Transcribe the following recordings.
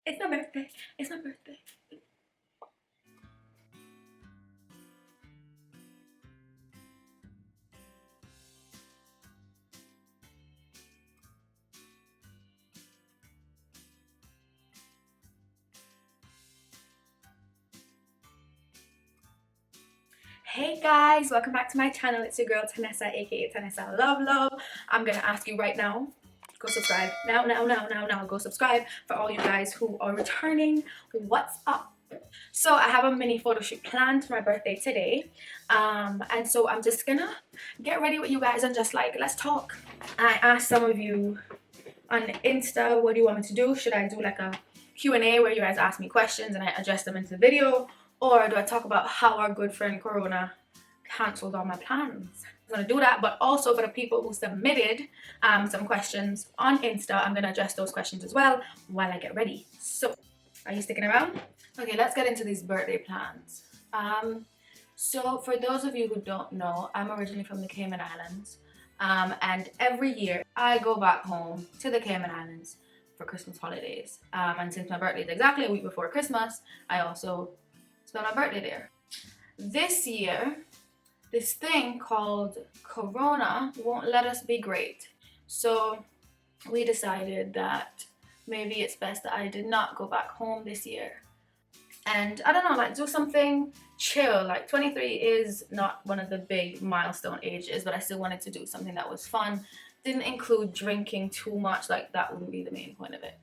It's my birthday. It's my birthday. Hey guys, welcome back to my channel. It's your girl Tanessa, aka Tanessa Love Love. I'm gonna ask you right now, go subscribe. Now, go subscribe for all you guys who are returning. What's up? So I have a mini photo shoot planned for my birthday today. And so I'm just gonna get ready with you guys and just like, let's talk. I asked some of you on Insta, what do you want me to do? Should I do like a Q&A where you guys ask me questions and I address them into the video? Or do I talk about how our good friend Corona cancelled all my plans? I'm gonna do that, but also for the people who submitted some questions on Insta, I'm gonna address those questions as well while I get ready. So, are you sticking around? Okay, let's get into these birthday plans. So for those of you who don't know, I'm originally from the Cayman Islands. And every year I go back home to the Cayman Islands for Christmas holidays. And since my birthday is exactly a week before Christmas, I also spend my birthday there. This year, this thing called Corona won't let us be great. So we decided that maybe it's best that I did not go back home this year. And I don't know, like do something chill. Like 23 is not one of the big milestone ages, but I still wanted to do something that was fun. Didn't include drinking too much, like that wouldn't be the main point of it.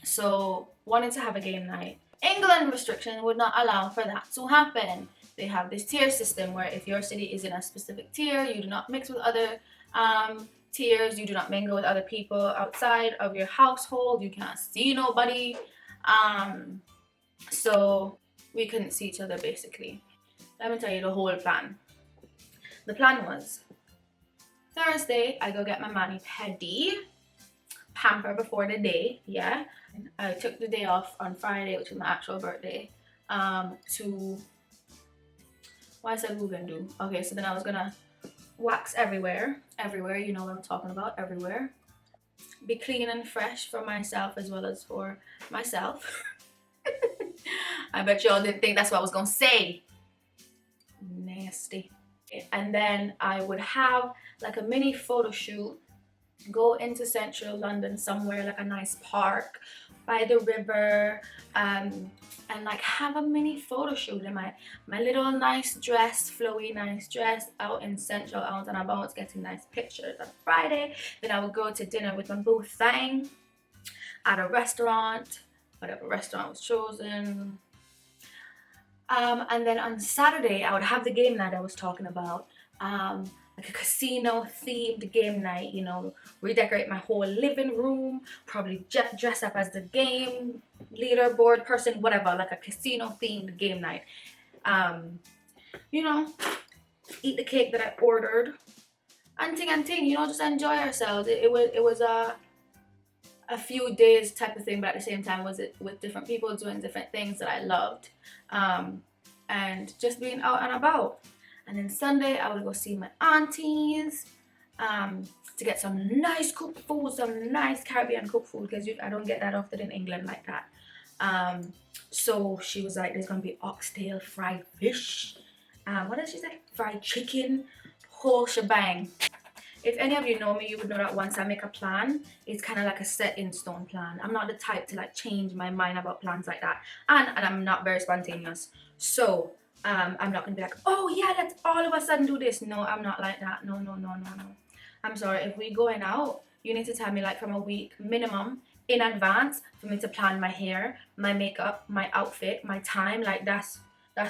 So wanted to have a game night. England restriction would not allow for that to happen. They have this tier system where if your city is in a specific tier, you do not mix with other tiers, you do not mingle with other people outside of your household, you cannot see nobody. So we couldn't see each other basically. Let me tell you the whole plan. The plan was Thursday, I go get my mani pedi, pamper before the day, yeah. I took the day off on Friday, which was my actual birthday, to, what I said we were gonna do. Okay, so then I was gonna wax everywhere, you know what I'm talking about, everywhere. Be clean and fresh for myself as well as for myself. I bet y'all didn't think that's what I was gonna say. Nasty. And then I would have like a mini photo shoot, go into central London somewhere, like a nice park by the river, and like have a mini photo shoot in my little nice dress, flowy nice dress, out in central, out and about, getting nice pictures on Friday. Then I would go to dinner with my boo thing at a restaurant, whatever restaurant was chosen. And then on Saturday I would have the game night I was talking about, like a casino themed game night, you know, redecorate my whole living room, probably dress up as the game leaderboard person, whatever, like a casino themed game night. You know, eat the cake that I ordered, and ting, you know, just enjoy ourselves. It was a few days type of thing, but at the same time was it with different people doing different things that I loved, and just being out and about. And then Sunday I would go see my aunties, to get some nice cooked food, some nice Caribbean cooked food, because I don't get that often in England like that. So she was like, there's gonna be oxtail, fried fish, what did she say, fried chicken, whole shebang. If any of you know me, you would know that once I make a plan, it's kind of like a set in stone plan. I'm not the type to like change my mind about plans like that. And I'm not very spontaneous. So I'm not gonna be like, oh yeah, let's all of a sudden do this. No, I'm not like that. No. I'm sorry, if we going out, you need to tell me like from a week minimum in advance for me to plan my hair, my makeup, my outfit, my time. Like that's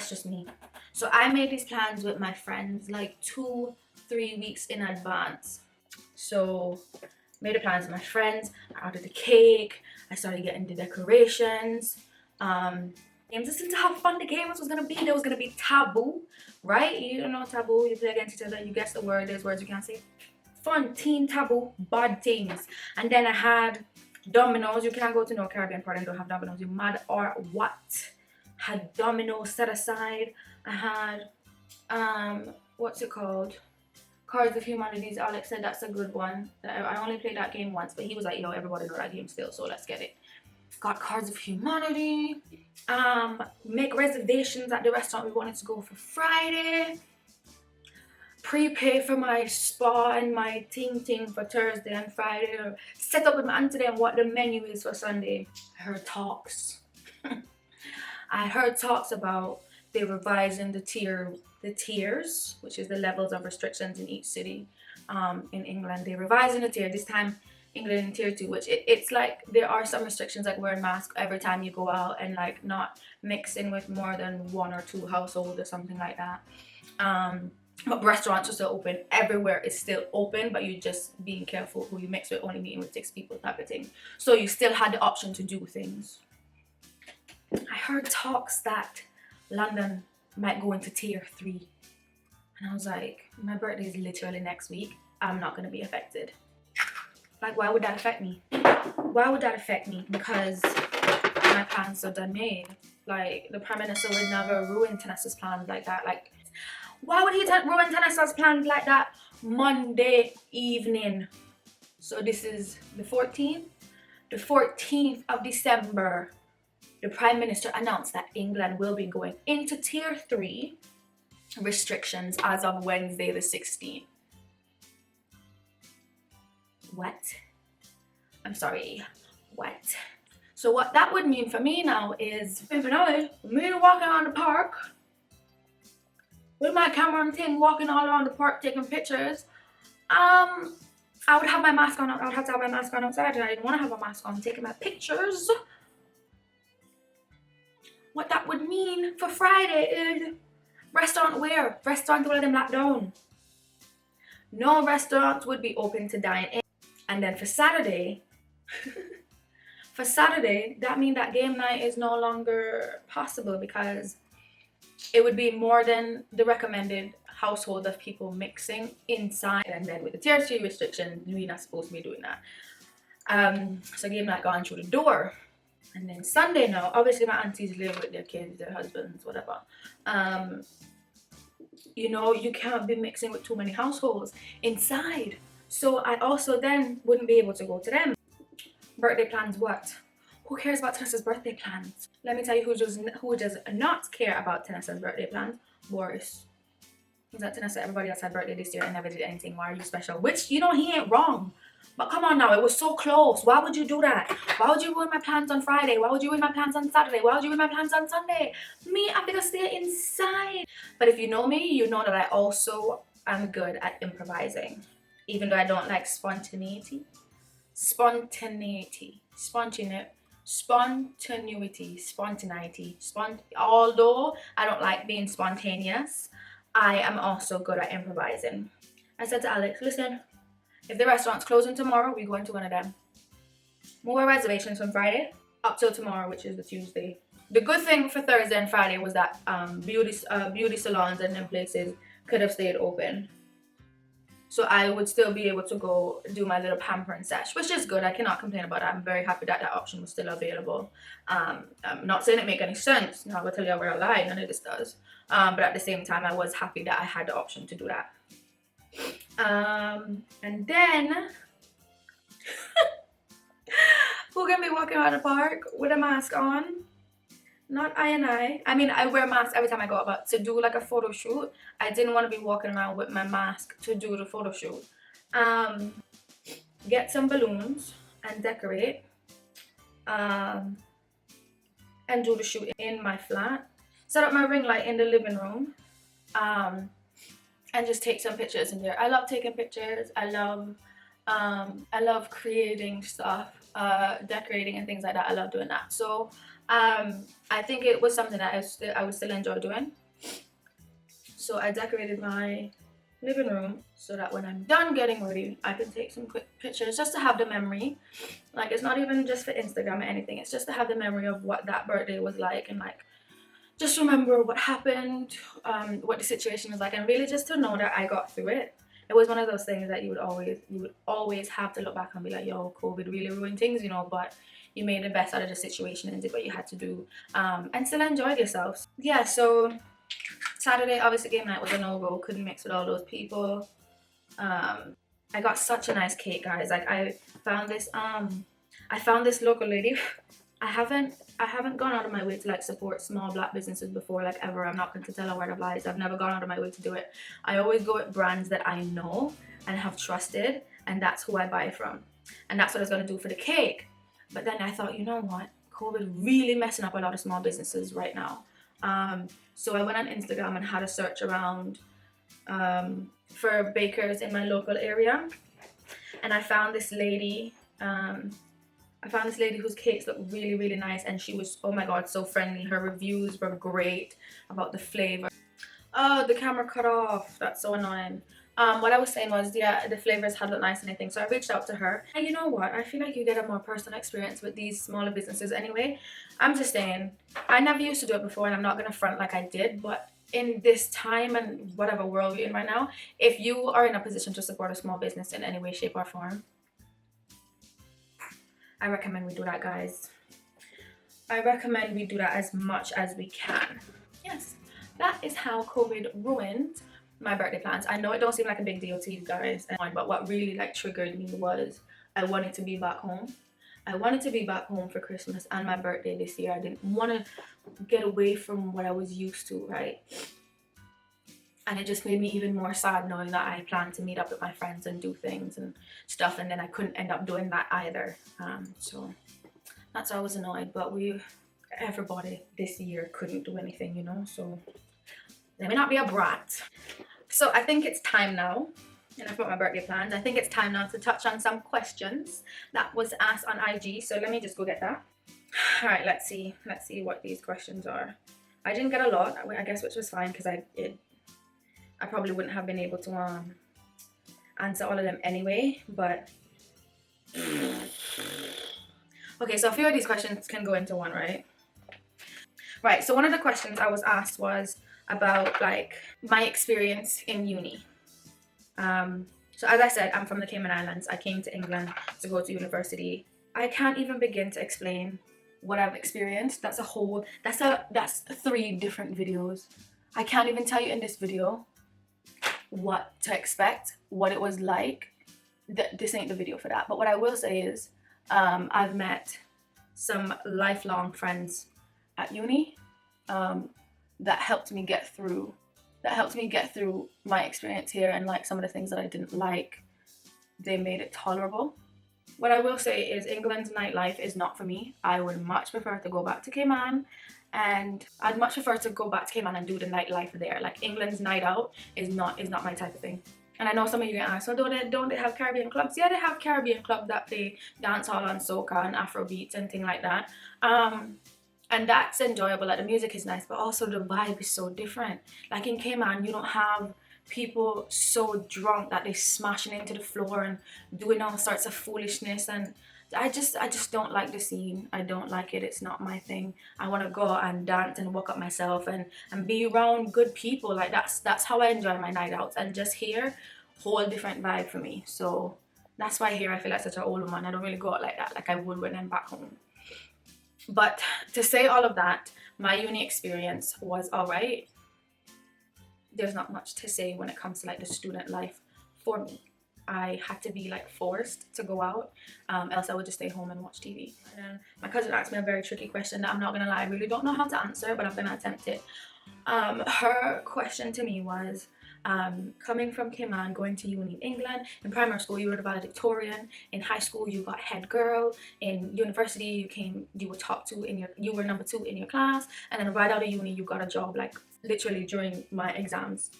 just me. So I made these plans with my friends like 2-3 weeks in advance. So made the plans with my friends, I ordered the cake, I started getting the decorations, and just to how fun the games was gonna be. There was gonna be taboo, right? You don't know taboo, you play against each other, you guess the word, there's words you can't say. Fun, team taboo, bad things. And then I had dominoes. You can't go to no Caribbean party and don't have dominoes. You mad or what? Had dominoes set aside. I had what's it called? Cards of Humanities. Alex said that's a good one. I only played that game once, but he was like, yo, everybody know that game still, so let's get it. got Cards of Humanity. Make reservations at the restaurant we wanted to go for Friday. Prepay for my spa and my ting for Thursday and Friday. Or set up with my auntie and what the menu is for Sunday. I heard talks. I heard talks about they revising the tiers, which is the levels of restrictions in each city in England. They're revising the tier. This time England in tier 2, which it's like there are some restrictions like wearing masks every time you go out and like not mixing with more than 1 or 2 households or something like that. But restaurants are still open. Everywhere is still open, but you're just being careful who you mix with, only meeting with 6 people type of thing. So you still had the option to do things. I heard talks that London might go into tier 3. And I was like, my birthday is literally next week. I'm not going to be affected. Like, why would that affect me? Why would that affect me? Because my plans are done made. Like, the Prime Minister would never ruin Tanasa's plans like that. Like, why would he ruin Tanasa's plans like that Monday evening? So this is the 14th. The 14th of December, the Prime Minister announced that England will be going into tier 3 restrictions as of Wednesday the 16th. What? I'm sorry, what? So what that would mean for me now is, me walking around the park with my camera and thing, walking all around the park taking pictures. I would have my mask on. I would have to have my mask on outside, and I didn't want to have a mask on taking my pictures. What that would mean for Friday is restaurant wear. Restaurants will let them lock down. No restaurants would be open to dine in. And then for Saturday, that means that game night is no longer possible because it would be more than the recommended household of people mixing inside. And then with the tier 3 restriction, we're not supposed to be doing that. So game night gone through the door. And then Sunday now, obviously my aunties live with their kids, their husbands, whatever. You know, you can't be mixing with too many households inside. So I also then wouldn't be able to go to them. Birthday plans, what? Who cares about Tanasa's birthday plans? Let me tell you who does not care about Tanasa's birthday plans. Boris. He's like, Tanasa, everybody else had birthday this year and never did anything. Why are you special? Which, you know, he ain't wrong. But come on now, it was so close. Why would you do that? Why would you ruin my plans on Friday? Why would you ruin my plans on Saturday? Why would you ruin my plans on Sunday? Me, I'm gonna stay inside. But if you know me, you know that I also am good at improvising. Even though I don't like spontaneity. Although I don't like being spontaneous, I am also good at improvising. I said to Alex, listen, if the restaurant's closing tomorrow, we go into one of them. More reservations from Friday up till tomorrow, which is the Tuesday. The good thing for Thursday and Friday was that beauty salons and them places could have stayed open. So I would still be able to go do my little pampering sesh, which is good. I cannot complain about it. I'm very happy that that option was still available. I'm not saying it make any sense. No, I will tell you a real lie. None of this does. But at the same time, I was happy that I had the option to do that. And then we're gonna be walking around the park with a mask on. Not I mean, I wear masks every time I go out, but to do like a photo shoot, I didn't want to be walking around with my mask to do the photo shoot. Get some balloons and decorate. And do the shoot in my flat. Set up my ring light in the living room. And just take some pictures in there. I love taking pictures. I love creating stuff, decorating and things like that. I love doing that. So I think it was something that I would still enjoy doing. So I decorated my living room so that when I'm done getting ready, I can take some quick pictures just to have the memory. Like, it's not even just for Instagram or anything. It's just to have the memory of what that birthday was like, and like just remember what happened, what the situation was like, and really just to know that I got through it. It was one of those things that you would always have to look back and be like, yo, COVID really ruined things, you know, but you made the best out of the situation and did what you had to do, and still enjoyed yourselves. Yeah, so Saturday, obviously game night was a no-go. Couldn't mix with all those people. I got such a nice cake, guys. Like, I found this local lady. I haven't gone out of my way to like support small black businesses before, like ever. I'm not going to tell a word of lies. I've never gone out of my way to do it. I always go with brands that I know and have trusted, and that's who I buy from. And that's what I was going to do for the cake. But then I thought, you know what? COVID really messing up a lot of small businesses right now. So I went on Instagram and had a search around for bakers in my local area, and I found this lady. Whose cakes looked really, really nice, and she was, oh my god, so friendly. Her reviews were great about the flavor. Oh, the camera cut off. That's so annoying. What I was saying was, yeah, the flavors had looked nice and everything, so I reached out to her. And you know what? I feel like you get a more personal experience with these smaller businesses anyway. I'm just saying, I never used to do it before, and I'm not gonna front like I did, but in this time and whatever world we're in right now, if you are in a position to support a small business in any way, shape, or form, I recommend we do that, guys. I recommend we do that as much as we can. Yes, that is how COVID ruined my birthday plans. I know it don't seem like a big deal to you guys, but what really like triggered me was I wanted to be back home. I wanted to be back home for Christmas and my birthday this year. I didn't want to get away from what I was used to, right? And it just made me even more sad knowing that I planned to meet up with my friends and do things and stuff, and then I couldn't end up doing that either. So that's why I was annoyed. But everybody this year couldn't do anything, you know, so let me not be a brat. So I think it's time now, and I've got my birthday plans. I think it's time now to touch on some questions that was asked on IG. So let me just go get that. All right, let's see what these questions are. I didn't get a lot, I guess, which was fine because I probably wouldn't have been able to answer all of them anyway, but okay, so a few of these questions can go into one, right? Right, so one of the questions I was asked was about like my experience in uni. So as I said, I'm from the Cayman Islands. I came to England to go to university. I can't even begin to explain what I've experienced. That's 3 different videos. I can't even tell you in this video what to expect, what it was like. This ain't the video for that. But what I will say is I've met some lifelong friends at uni that helped me get through my experience here, and like some of the things that I didn't like, they made it tolerable. What I will say is England's nightlife is not for me. I would much prefer to go back to Cayman, and I'd much prefer to go back to Cayman and do the nightlife there. Like England's night out is not my type of thing. And I know some of you are gonna ask, so don't they have Caribbean clubs? Yeah, they have Caribbean clubs that play dancehall and soca and Afrobeats and things like that. And that's enjoyable. Like the music is nice, but also the vibe is so different. Like in Cayman, you don't have people so drunk that they're smashing into the floor and doing all sorts of foolishness, and I just don't like the scene. I don't like it. It's not my thing. I want to go and dance and work up myself and be around good people. Like that's how I enjoy my night outs. And just here, whole different vibe for me. So that's why here I feel like such an old woman. I don't really go out like that like I would when I'm back home. But to say all of that, my uni experience was alright. There's not much to say when it comes to like the student life for me. I had to be like forced to go out, else I would just stay home and watch TV. And then my cousin asked me a very tricky question that I'm not gonna lie, I really don't know how to answer, but I'm gonna attempt it. Her question to me was, coming from Cayman, going to uni in England. In primary school you were the valedictorian, in high school you got head girl, in university you were top 2 you were number 2 in your class, and then right out of uni you got a job. Like literally during my exams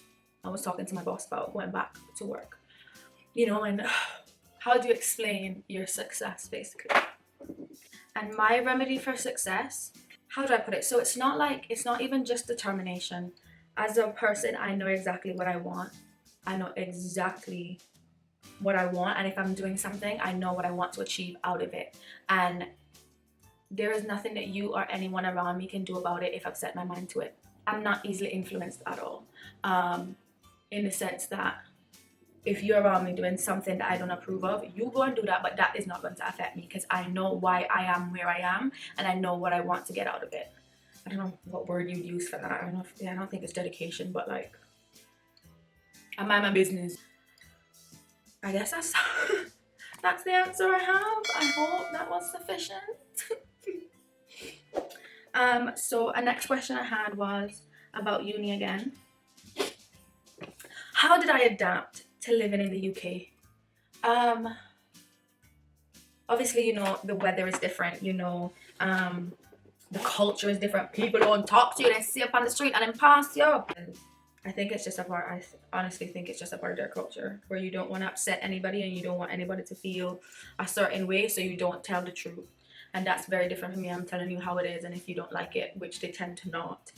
I was talking to my boss about going back to work, you know. And how do you explain your success basically? And my remedy for success, how do I put it? So it's not even just determination. As a person, I know exactly what I want. I know exactly what I want, and if I'm doing something, I know what I want to achieve out of it. And there is nothing that you or anyone around me can do about it if I've set my mind to it. I'm not easily influenced at all. In the sense that if you're around me doing something that I don't approve of, you go and do that, but that is not going to affect me because I know why I am where I am, and I know what I want to get out of it. I don't know what word you'd use for that. I don't think it's dedication, but like, I mind my business. I guess that's the answer I have. I hope that was sufficient. So a next question I had was about uni again. How did I adapt to living in the UK? Obviously, you know, the weather is different, you know, the culture is different. People don't talk to you, they sit up on the street and then pass you. I think it's just a part, honestly think it's just a part of their culture where you don't want to upset anybody and you don't want anybody to feel a certain way, so you don't tell the truth. And that's very different from me. I'm telling you how it is, and if you don't like it, which they tend to not,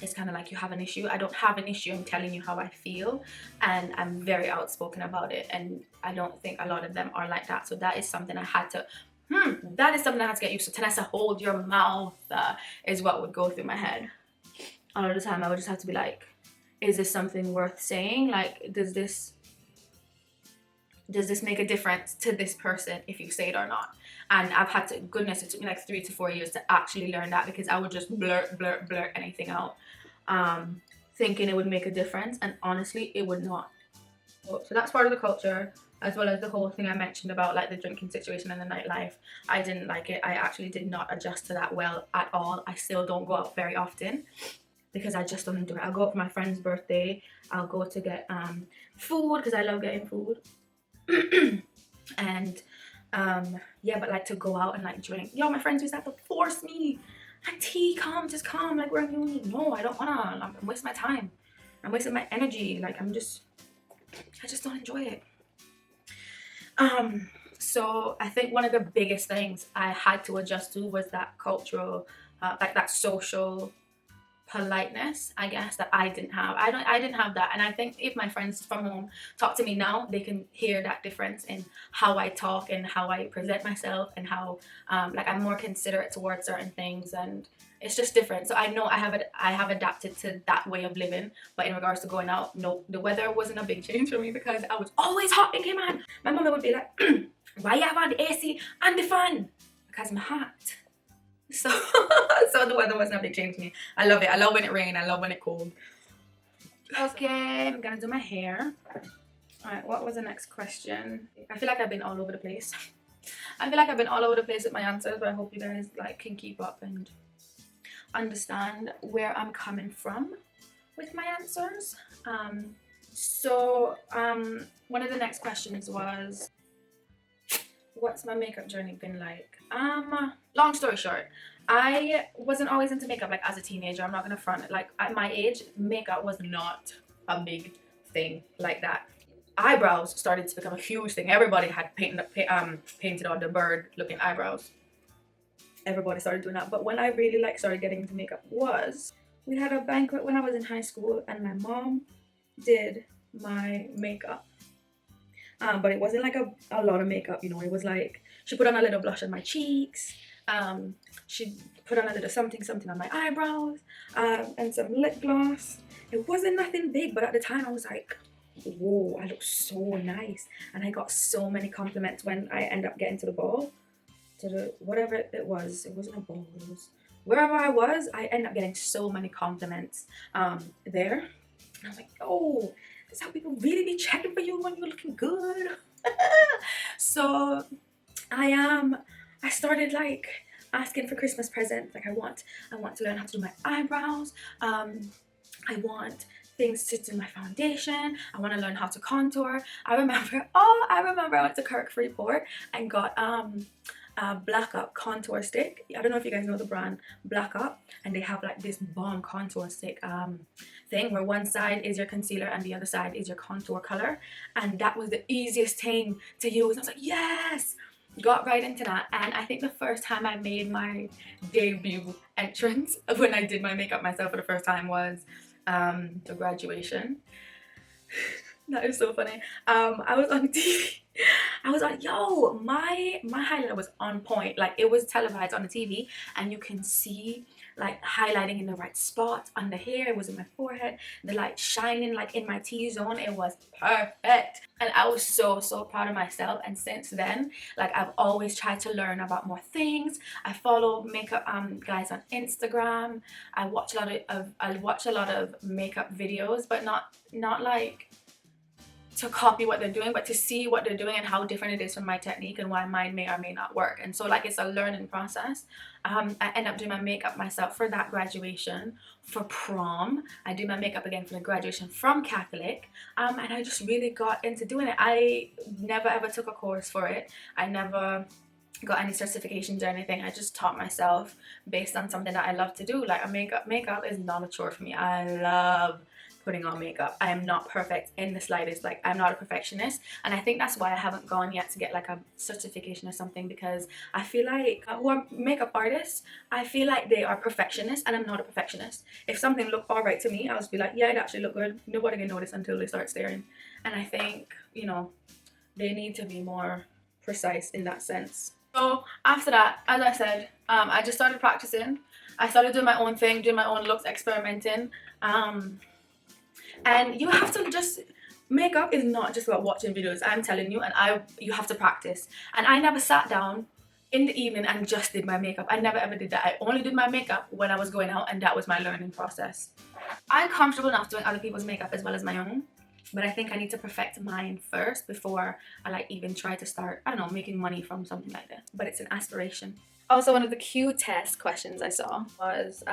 it's kind of like you have an issue. I don't have an issue. I'm telling you how I feel, and I'm very outspoken about it, and I don't think a lot of them are like that. So that is something I had to that is something I had to get used to. Tanessa, hold your mouth, is what would go through my head all the time. I would just have to be like, is this something worth saying? Like, does this make a difference to this person if you say it or not? And I've had to, goodness, it took me like 3 to 4 years to actually learn that, because I would just blurt anything out, thinking it would make a difference, and honestly it would not. So that's part of the culture, as well as the whole thing I mentioned about like the drinking situation and the nightlife. I didn't like it. I actually did not adjust to that well at all. I still don't go out very often because I just don't enjoy it. I'll go out for my friend's birthday. I'll go to get food, because I love getting food. And yeah, but like to go out and like drink, yo, my friends used to have to force me, like, tea, come, just come, like, we're in uni. No, I don't wanna. I'm wasting my time, I'm wasting my energy. Like, I just don't enjoy it. So I think one of the biggest things I had to adjust to was that cultural, like that social politeness, I guess, that I didn't have. I didn't have that. And I think if my friends from home talk to me now, they can hear that difference in how I talk and how I present myself, and how like I'm more considerate towards certain things, and it's just different. So I know I have adapted to that way of living. But in regards to going out, no, the weather wasn't a big change for me, because I was always hot in Cayman. My mother would be like, why you have on the AC and the fan? Because I'm hot. So so the weather wasn't a big change to me. I love it. I love when it rains. I love when it cold. Okay, I'm gonna do my hair. Alright, what was the next question? I feel like I've been all over the place. I feel like I've been all over the place with my answers, but I hope you guys like can keep up and understand where I'm coming from with my answers. One of the next questions was, what's my makeup journey been like? Long story short, I wasn't always into makeup. Like, as a teenager, I'm not gonna front it, like at my age, makeup was not a big thing like that. Eyebrows started to become a huge thing. Everybody had painted on the bird looking eyebrows. Everybody started doing that. But when I really like started getting into makeup was, we had a banquet when I was in high school, and my mom did my makeup. But it wasn't like a lot of makeup, you know. It was like, she put on a little blush on my cheeks, she put on a little something on my eyebrows, and some lip gloss. It wasn't nothing big, but at the time I was like, whoa, I look so nice. And I got so many compliments when I ended up getting to the ball, to the whatever it wasn't a ball, it was wherever I was. I ended up getting so many compliments there, and I was like, oh, that's how people really be checking for you when you're looking good. So I started like asking for Christmas presents. Like, I want to learn how to do my eyebrows. I want things to do my foundation. I want to learn how to contour. I remember I went to Kirk Freeport and got a Black Up contour stick. I don't know if you guys know the brand Black Up, and they have like this bomb contour stick thing where one side is your concealer and the other side is your contour color, and that was the easiest thing to use. And I was like, yes, got right into that. And I think the first time I made my debut entrance when I did my makeup myself for the first time was the graduation. That is so funny. I was on TV. I was on, yo, my highlighter was on point. Like, it was televised on the TV, and you can see like highlighting in the right spot on the hair. It was in my forehead, the light shining like in my T-zone. It was perfect, and I was so proud of myself. And since then, like, I've always tried to learn about more things. I follow makeup guys on Instagram. I watch a lot of makeup videos, but not like to copy what they're doing, but to see what they're doing and how different it is from my technique and why mine may or may not work. And so like it's a learning process. I end up doing my makeup myself for that graduation, for prom. I do my makeup again for the graduation from Catholic, and I just really got into doing it. I never ever took a course for it. I never got any certifications or anything. I just taught myself based on something that I love to do. Like a makeup is not a chore for me. I love putting on makeup. I am not perfect in the slightest. Like, I'm not a perfectionist, and I think that's why I haven't gone yet to get like a certification or something, because I feel like who are makeup artists, I feel like they are perfectionists, and I'm not a perfectionist. If something looked all right to me, I'll just be like, yeah, it actually looked good. Nobody can notice until they start staring. And I think, you know, they need to be more precise in that sense. So after that, as I said, I just started practicing. I started doing my own thing, doing my own looks, experimenting. And you have to just, makeup is not just about watching videos, I'm telling you, and you have to practice. And I never sat down in the evening and just did my makeup. I never ever did that. I only did my makeup when I was going out, and that was my learning process. I'm comfortable enough doing other people's makeup as well as my own, but I think I need to perfect mine first before I like even try to start, I don't know, making money from something like that. But it's an aspiration. Also, one of the cutest questions I saw was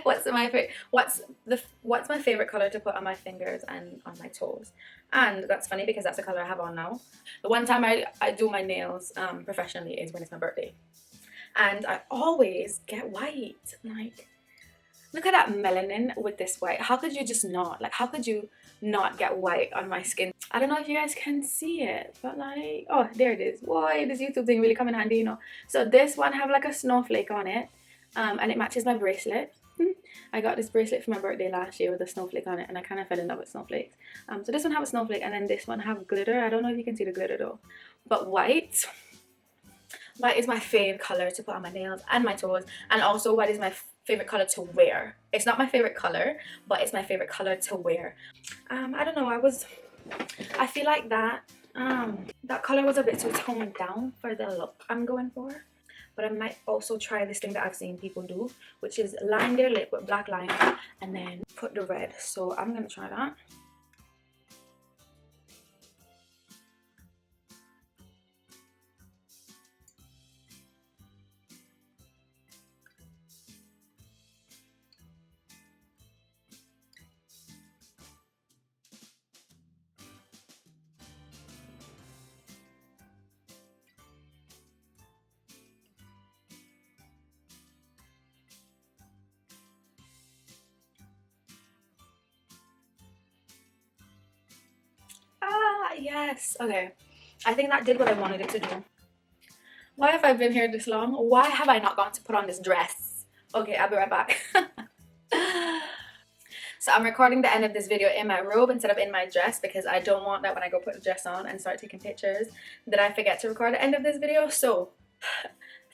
what's my favorite color to put on my fingers and on my toes. And that's funny because that's the color I have on now. The one time I do my nails professionally is when it's my birthday, and I always get white. Like, look at that melanin with this white. How could you just not, like, how could you not get white on my skin? I don't know if you guys can see it, but like, oh, there it is. Boy, this YouTube thing really come in handy, you know. So this one have like a snowflake on it, and it matches my bracelet. I got this bracelet for my birthday last year with a snowflake on it, and I kind of fell in love with snowflakes. So this one have a snowflake, and then this one have glitter. I don't know if you can see the glitter though, but white is my favorite color to put on my nails and my toes. And also white is my favorite color to wear. It's not my favorite color, but it's my favorite color to wear. I don't know, I feel like that color was a bit too toned down for the look I'm going for. But I might also try this thing that I've seen people do, which is line their lip with black liner and then put the red. So I'm gonna try that. Yes, okay. I think that did what I wanted it to do. Why have I been here this long? Why have I not gone to put on this dress? Okay, I'll be right back. So I'm recording the end of this video in my robe instead of in my dress, because I don't want that when I go put the dress on and start taking pictures that I forget to record the end of this video. So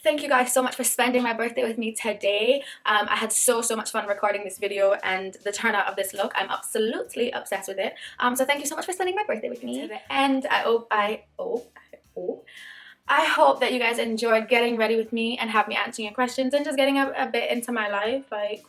thank you guys so much for spending my birthday with me today. I had so much fun recording this video, and the turnout of this look, I'm absolutely obsessed with it. So thank you so much for spending my birthday with me to the end. I hope that you guys enjoyed getting ready with me and have me answering your questions and just getting a bit into my life, like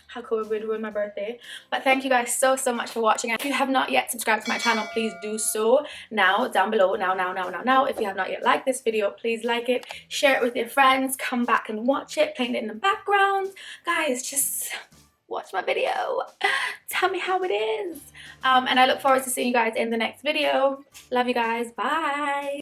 how COVID would ruin my birthday. But thank you guys so much for watching. If you have not yet subscribed to my channel, please do so now, down below. Now. If you have not yet liked this video, please like it, share it with your friends, come back and watch it, playing it in the background. Guys, just watch my video, tell me how it is. And I look forward to seeing you guys in the next video. Love you guys, bye.